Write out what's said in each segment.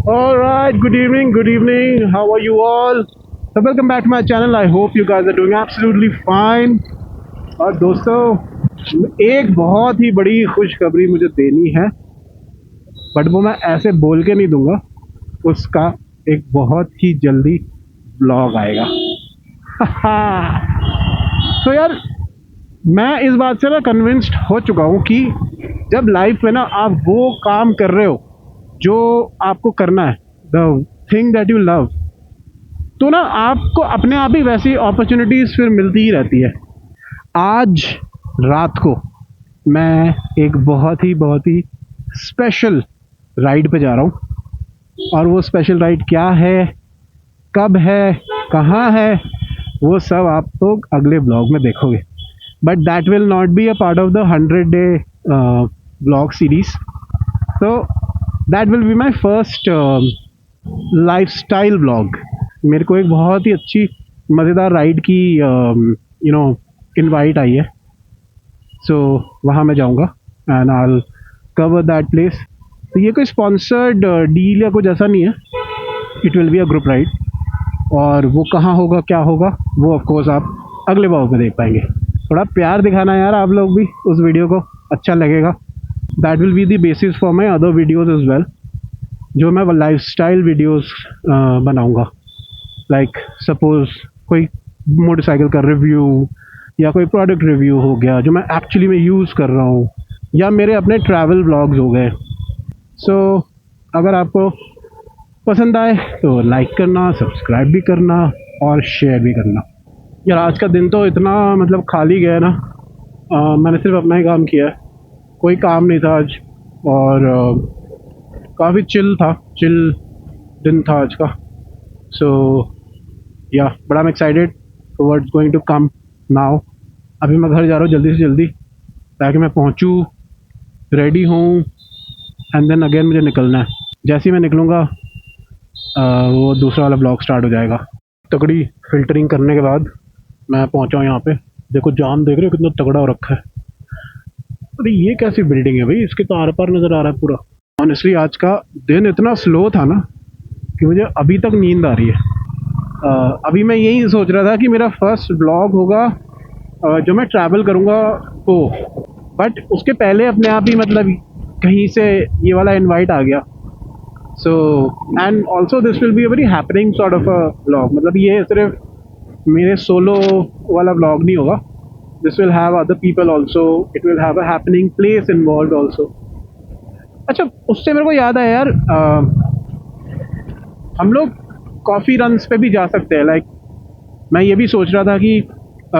All right, good evening, good evening. How are you all? So welcome back to my channel. I hope you guys are doing absolutely fine. और दोस्तों, एक बहुत ही बड़ी खुशखबरी मुझे देनी है, बट वो मैं ऐसे बोल के नहीं दूंगा। उसका एक बहुत ही जल्दी ब्लॉग आएगा। तो यार, मैं इस बात से ना कन्विंस्ड हो चुका हूँ कि जब लाइफ में ना आप वो काम कर रहे हो जो आपको करना है, the thing that you love, तो ना आपको अपने आप ही वैसी अपॉर्चुनिटीज़ फिर मिलती ही रहती है। आज रात को मैं एक बहुत ही स्पेशल राइड पे जा रहा हूँ, और वो स्पेशल राइड क्या है, कब है, कहाँ है, वो सब आप लोग अगले ब्लॉग में देखोगे। But that will not be a part of the 100 day blog series. So that will be my first lifestyle blog. मेरे को एक बहुत ही अच्छी मज़ेदार राइड की इनवाइट आई है। सो वहाँ मैं जाऊँगा and I cover that place. तो ये कोई स्पॉन्सर्ड डील या कुछ ऐसा नहीं है, it will be a group ride. और वो कहाँ होगा, क्या होगा, वो ऑफ कोर्स आप अगले ब्लॉग में देख पाएंगे। थोड़ा प्यार दिखाना यार आप लोग भी, उस वीडियो को अच्छा लगेगा। That will be the basis for my other videos as well, जो मैं लाइफस्टाइल वीडियोस बनाऊंगा। लाइक सपोज कोई मोटरसाइकिल का रिव्यू या कोई प्रोडक्ट रिव्यू हो गया जो मैं एक्चुअली में यूज़ कर रहा हूँ, या मेरे अपने ट्रैवल व्लॉग्स हो गए। सो अगर आपको पसंद आए तो लाइक करना, सब्सक्राइब भी करना और शेयर भी करना। यार आज का दिन तो इतना मतलब खाली गया ना, मैंने सिर्फ अपना ही काम किया है, कोई काम नहीं था आज। और काफ़ी चिल दिन था आज का। सो या but I am excited for what's going to come now. अभी मैं घर जा रहा हूँ जल्दी से जल्दी, ताकि मैं पहुँचूँ, रेडी हूँ, एंड देन अगेन मुझे निकलना है। जैसे ही मैं निकलूँगा वो दूसरा वाला ब्लॉग स्टार्ट हो जाएगा। तगड़ी फिल्टरिंग करने के बाद मैं पहुँचा हूँ यहाँ पे। देखो जाम देख रहे हो कितना तगड़ा हो रखा है। अरे ये कैसी बिल्डिंग है भाई, इसके तो आर पार नज़र आ रहा है पूरा। ऑनेस्टली आज का दिन इतना स्लो था ना कि मुझे अभी तक नींद आ रही है। अभी मैं यही सोच रहा था कि मेरा फर्स्ट ब्लॉग होगा जो मैं ट्रैवल करूँगा वो, बट उसके पहले अपने आप ही मतलब कहीं से ये वाला इनवाइट आ गया। So and also this will be a very happening sort of a blog. मतलब ये सिर्फ मेरे सोलो वाला ब्लॉग नहीं होगा, this will have other people also, it will have a happening place involve also. अच्छा, उससे मेरे को याद आया यार, हम लोग कॉफ़ी रन्स पे भी जा सकते हैं। लाइक मैं ये भी सोच रहा था कि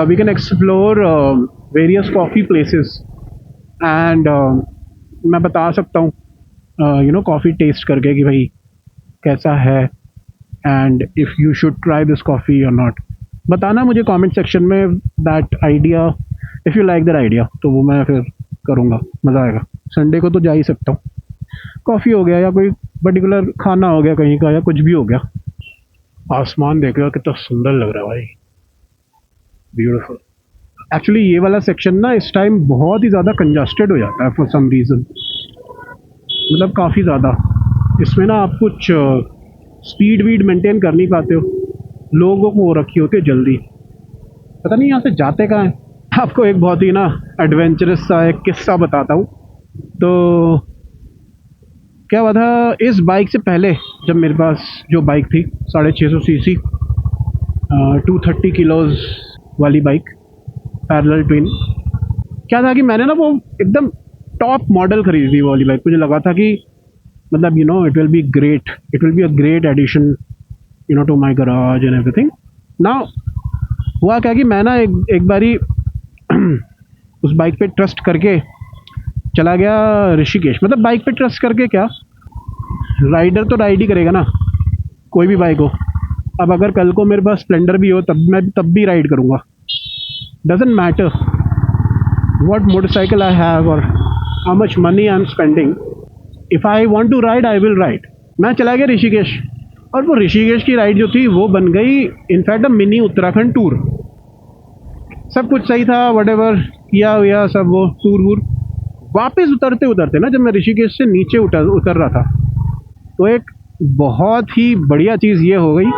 we can explore various coffee places, and मैं बता सकता हूँ कॉफ़ी टेस्ट करके कि भाई कैसा है, and if you should try this coffee और नॉट। बताना मुझे कमेंट सेक्शन में that idea, if you like that idea, तो वो मैं फिर करूँगा, मज़ा आएगा। संडे को तो जा ही सकता हूँ। कॉफ़ी हो गया या कोई पर्टिकुलर खाना हो गया कहीं का, या कुछ भी हो गया। आसमान देख रहे हो कितना सुंदर लग रहा है भाई, ब्यूटीफुल। एक्चुअली ये वाला सेक्शन ना इस टाइम बहुत ही ज़्यादा कंजस्टेड हो जाता है फॉर सम रीज़न, मतलब काफ़ी ज़्यादा। इसमें ना आप कुछ स्पीड वीड मेंटेन कर नहीं पाते हो, लोगों को हो रखी होती है जल्दी, पता नहीं यहाँ से जाते कहाँ हैं। आपको एक बहुत ही ना एडवेंचरस सा एक किस्सा बताता हूँ। तो क्या हुआ था, इस बाइक से पहले जब मेरे पास जो बाइक थी 650 सीसी 230 किलोज वाली बाइक पैरेलल ट्विन, क्या था कि मैंने ना वो एकदम टॉप मॉडल खरीदी थी वो वाली बाइक। मुझे लगा था कि मतलब it will be great, it will be a great addition to my garage and everything. Now हुआ क्या कि मैं ना एक बारी उस बाइक पे ट्रस्ट करके चला गया ऋषिकेश। मतलब बाइक पे ट्रस्ट करके क्या, राइडर तो राइड ही करेगा ना, कोई भी बाइक हो। अब अगर कल को मेरे पास स्प्लेंडर भी हो तब भी राइड करूँगा, doesn't matter what motorcycle I have or how much money I'm spending, if I want to ride I will ride। मैं चला गया ऋषिकेश, और वो ऋषिकेश की राइड जो थी वो बन गई in fact a mini Uttarakhand tour. सब कुछ सही था, वटेवर किया हुआ सब वो टूर वूर। वापस उतरते ना, जब मैं ऋषिकेश से नीचे उतर रहा था, तो एक बहुत ही बढ़िया चीज़ ये हो गई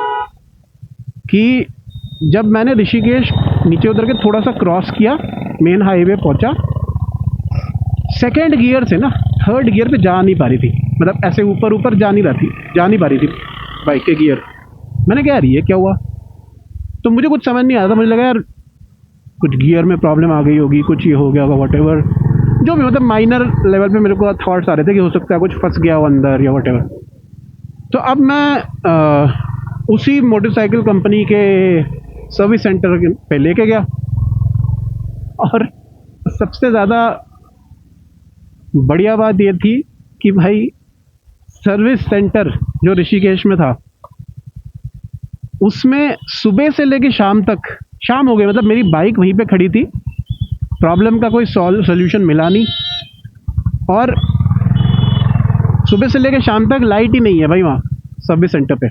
कि जब मैंने ऋषिकेश नीचे उतर के थोड़ा सा क्रॉस किया, मेन हाईवे पहुंचा, सेकंड गियर से ना थर्ड गियर पे जा नहीं पा रही थी, मतलब ऐसे ऊपर ऊपर जा नहीं पा रही थी बाइक के गियर। मैंने कहा यार ये क्या हुआ, तो मुझे कुछ समझ नहीं आ रहा था। मुझे लगा यार कुछ गियर में प्रॉब्लम आ गई होगी, कुछ ये हो गया होगा, वट एवर जो भी, मतलब माइनर लेवल पे मेरे को थॉट्स आ रहे थे कि हो सकता है कुछ फंस गया हो अंदर या वट एवर। तो अब मैं उसी मोटरसाइकिल कंपनी के सर्विस सेंटर पे लेके गया, और सबसे ज़्यादा बढ़िया बात ये थी कि भाई सर्विस सेंटर जो ऋषिकेश में था उसमें सुबह से लेके शाम तक, शाम हो गई मतलब मेरी बाइक वहीं पे खड़ी थी, प्रॉब्लम का कोई सोल्यूशन मिला नहीं, और सुबह से लेके शाम तक लाइट ही नहीं है भाई वहाँ सर्विस सेंटर पे।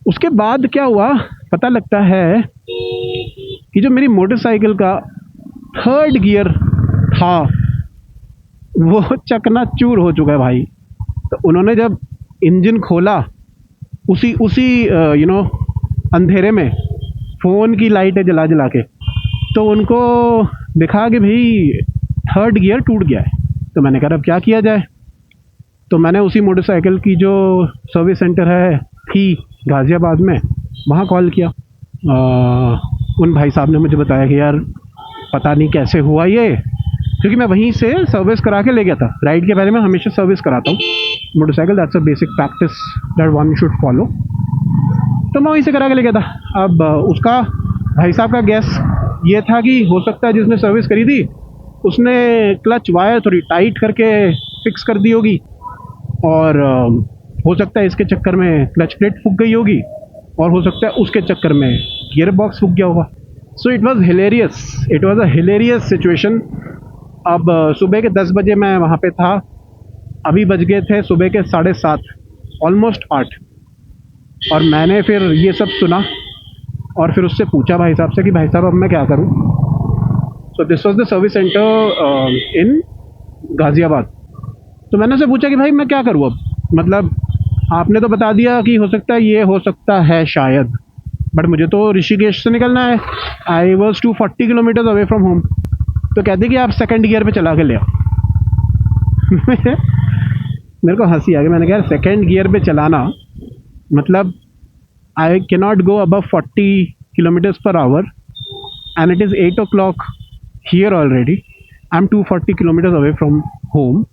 उसके बाद क्या हुआ पता लगता है कि जो मेरी मोटरसाइकिल का थर्ड गियर था वो चकनाचूर हो चुका है भाई। तो उन्होंने जब इंजन खोला उसी उसी अंधेरे में फ़ोन की लाइटें जला जला के, तो उनको दिखा कि भाई थर्ड गियर टूट गया है। तो मैंने कहा अब क्या किया जाए, तो मैंने उसी मोटरसाइकिल की जो सर्विस सेंटर है थी गाज़ियाबाद में, वहाँ कॉल किया। उन भाई साहब ने मुझे बताया कि यार पता नहीं कैसे हुआ ये, क्योंकि मैं वहीं से सर्विस करा के ले गया था। राइड के पहले मैं हमेशा सर्विस कराता हूँ motorcycle, that's a basic practice that one should follow. तो मैं वहीं से करा के ले गया था। अब उसका भाई साहब का गैस ये था कि हो सकता है जिसने सर्विस करी थी उसने क्लच वायर थोड़ी टाइट करके फिक्स कर दी होगी, और हो सकता है इसके चक्कर में क्लच प्लेट फूक गई होगी, और हो सकता है उसके चक्कर में गियर बॉक्स फूक गया होगा। So it was a hilarious situation. अब सुबह के 10 बजे मैं वहाँ पे था, अभी बज गए थे सुबह के 7:30, ऑलमोस्ट 8। और मैंने फिर ये सब सुना और फिर उससे पूछा भाई साहब से कि भाई साहब अब मैं क्या करूँ। So this was the service centre in Ghaziabad. तो मैंने उससे पूछा कि भाई मैं क्या करूँ अब, मतलब आपने तो बता दिया कि हो सकता है ये, हो सकता है शायद, बट मुझे तो ऋषिकेश से निकलना है। I was 240 kilometre away from home. तो कहते कि आप सेकंड गियर पे चला के ले आओ। मेरे को हंसी आ गई। मैंने कहा सेकंड गियर पे चलाना मतलब I can not go above 40 kilometres per hour and it is 8 o'clock here already, I am 240 kilometres away from home.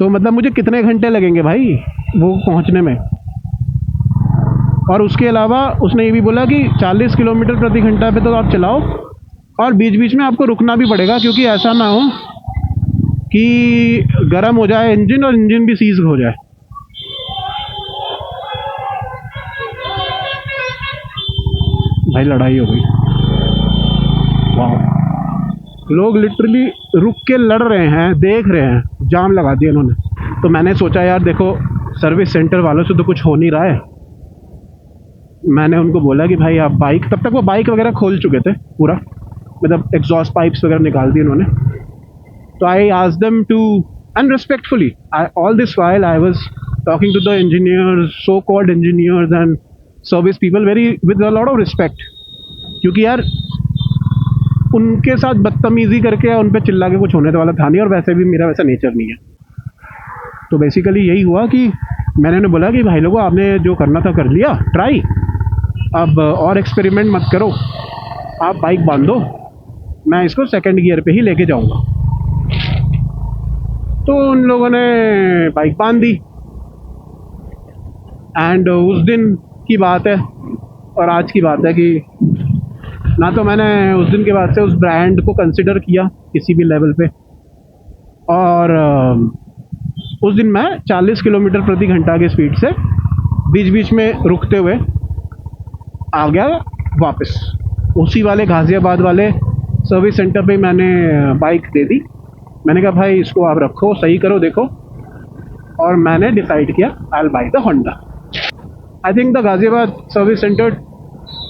तो मतलब मुझे कितने घंटे लगेंगे भाई वो पहुंचने में। और उसके अलावा उसने ये भी बोला कि 40 किलोमीटर प्रति घंटा पे तो आप चलाओ, और बीच बीच में आपको रुकना भी पड़ेगा, क्योंकि ऐसा ना हो कि गर्म हो जाए इंजन और इंजन भी सीज हो जाए। भाई लड़ाई हो गई, वाह। लोग लिटरली रुक के लड़ रहे हैं, देख रहे हैं, जाम लगा दिया इन्होंने। तो मैंने सोचा यार देखो सर्विस सेंटर वालों से तो कुछ हो नहीं रहा है। मैंने उनको बोला कि भाई आप बाइक, तब तक वो बाइक वगैरह खोल चुके थे पूरा, मतलब एग्जॉस्ट पाइप्स वगैरह निकाल दी उन्होंने। तो I asked them to, and respectfully, all this while I was talking to the engineers, so called engineers and service people, very with a lot of respect, क्योंकि यार उनके साथ बदतमीजी करके उन पे चिल्ला के कुछ होने वाला था नहीं, और वैसे भी मेरा वैसा नेचर नहीं है। तो बेसिकली यही हुआ कि मैंने उन्हें बोला कि भाई लोगों आपने जो करना था कर लिया ट्राई, अब और एक्सपेरिमेंट मत करो, आप बाइक बांधो, मैं इसको सेकंड गियर पे ही लेके जाऊंगा। तो उन लोगों ने बाइक बांध दी, एंड उस दिन की बात है और आज की बात है कि ना तो मैंने उस दिन के बाद से उस ब्रांड को कंसिडर किया किसी भी लेवल पे, और उस दिन मैं 40 किलोमीटर प्रति घंटा की स्पीड से बीच बीच में रुकते हुए आ गया वापस। उसी वाले गाज़ियाबाद वाले सर्विस सेंटर पे मैंने बाइक दे दी। मैंने कहा भाई इसको आप रखो, सही करो, देखो, और मैंने डिसाइड किया I will by the Honda. I think the Ghaziabad service centre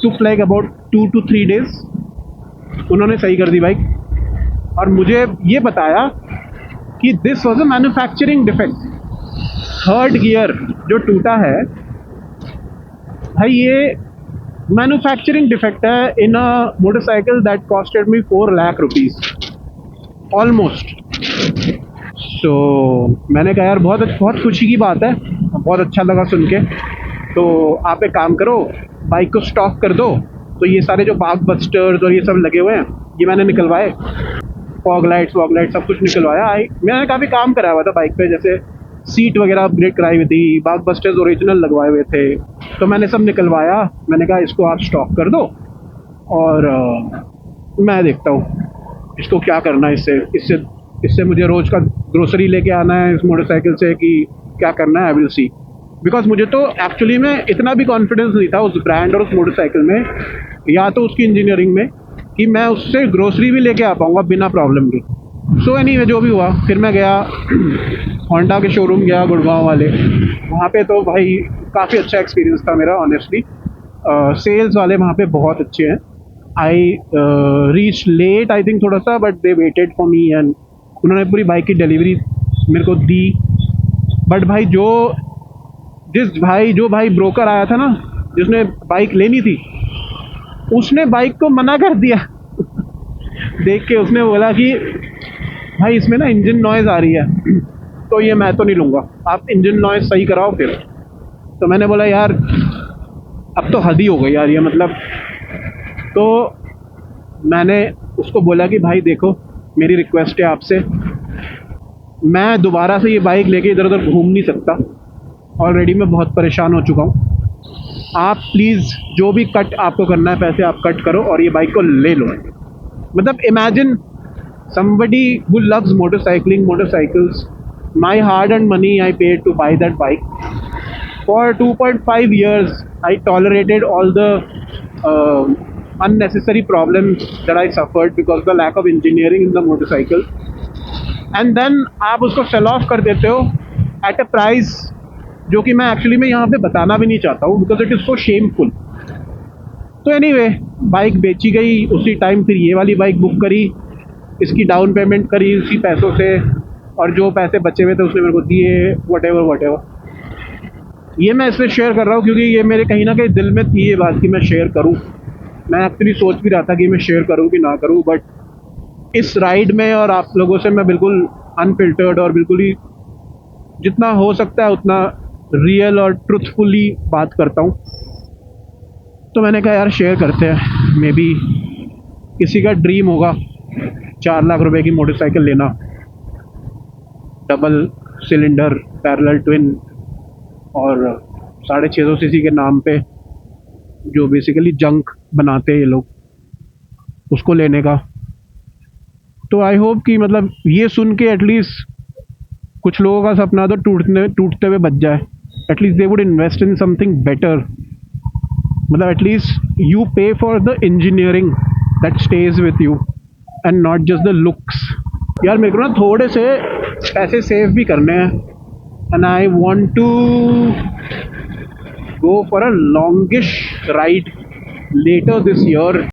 took like about 2 to 3 days। उन्होंने सही कर दी बाइक, और मुझे ये बताया कि this was a manufacturing defect, third gear जो टूटा है भाई, ये मैन्युफैक्चरिंग डिफेक्ट है in a motorcycle that costed me 4 lakh rupees almost. So मैंने कहा यार बहुत बहुत खुशी की बात है, बहुत अच्छा लगा सुन के। तो आप एक काम करो, बाइक को स्टॉक कर दो। तो ये सारे जो बाग बस्टर्स और ये सब लगे हुए हैं, ये मैंने निकलवाए, फॉग लाइट्स वॉग लाइट सब कुछ निकलवाया। मैंने काफ़ी काम कराया हुआ था बाइक पे, जैसे सीट वगैरह अपग्रेड कराई हुई थी, बाग बस्टर्स ओरिजिनल लगवाए हुए थे, तो मैंने सब निकलवाया। मैंने कहा इसको आप स्टॉक कर दो और मैं देखता हूँ इसको क्या करना है। इससे इससे इससे मुझे रोज़ का ग्रोसरी लेके आना है इस मोटरसाइकिल से कि क्या करना है, आई विल सी। बिकॉज मुझे तो एक्चुअली में इतना भी कॉन्फिडेंस नहीं था उस ब्रांड और उस मोटरसाइकिल में, या तो उसकी इंजीनियरिंग में, कि मैं उससे ग्रोसरी भी लेके आ पाऊँगा बिना प्रॉब्लम के। सो एनीवे जो भी हुआ, फिर मैं गया होंडा के शोरूम गया गुड़गांव वाले। वहाँ पे तो भाई काफ़ी अच्छा एक्सपीरियंस था मेरा ऑनेस्टली। सेल्स वाले वहाँ पे बहुत अच्छे हैं। I reach late I think थोड़ा सा, but they waited for me and उन्होंने पूरी बाइक की डिलीवरी मेरे को दी। बट भाई जो भाई ब्रोकर आया था ना, जिसने बाइक लेनी थी, उसने बाइक को मना कर दिया देख के। उसने बोला कि भाई इसमें ना इंजन नॉइज़ आ रही है, तो ये मैं तो नहीं लूँगा, आप इंजन नॉइज़ सही कराओ फिर। तो मैंने बोला यार अब तो हद ही हो गई यार ये, मतलब। तो मैंने उसको बोला कि भाई देखो मेरी रिक्वेस्ट है आपसे, मैं दोबारा से ये बाइक लेके इधर उधर घूम नहीं सकता, ऑलरेडी मैं बहुत परेशान हो चुका हूँ। आप प्लीज़ जो भी कट आपको करना है पैसे आप कट करो और ये बाइक को ले लो। मतलब imagine somebody who loves motorcycles, my hard earned money I paid to buy that bike. For 2.5 years I tolerated all the uh, unnecessary problems that I suffered because of the lack of engineering in the motorcycle, and then आप उसको cell of कर देते हो at a price जो कि मैं actually में यहाँ पे बताना भी नहीं चाहता हूँ, because it is so shameful. तो एनीवे बाइक बेची गई उसी टाइम, फिर ये वाली बाइक बुक करी, इसकी डाउन पेमेंट करी उसी पैसों से, और जो पैसे बचे हुए थे उसने मेरे को दिए, वट एवर। ये मैं इसलिए शेयर कर रहा हूँ क्योंकि ये मेरे कहीं ना कहीं दिल में थी ये बात कि मैं शेयर करूँ। मैं एक्चुअली सोच भी रहा था कि मैं शेयर करूँ कि ना करूँ, बट इस राइड में और आप लोगों से मैं बिल्कुल अनफिल्टर्ड और बिल्कुल ही जितना हो सकता है उतना रियल और ट्रुथफुली बात करता हूँ। तो मैंने कहा यार शेयर करते हैं, मे बी किसी का ड्रीम होगा 4 लाख रुपए की मोटरसाइकिल लेना, डबल सिलेंडर पैरेलल ट्विन और 650 सीसी के नाम पे जो बेसिकली जंक बनाते हैं ये लोग, उसको लेने का। तो आई होप कि मतलब ये सुन के एटलीस्ट कुछ लोगों का सपना तो टूटते हुए बच जाए। At least they would invest in something better. मतलब एटलीस्ट यू पे for the engineering that stage with you and not just the looks. यार मेरे को ना थोड़े से पैसे सेव भी करने हैं, and I want to go for a longish ride later this year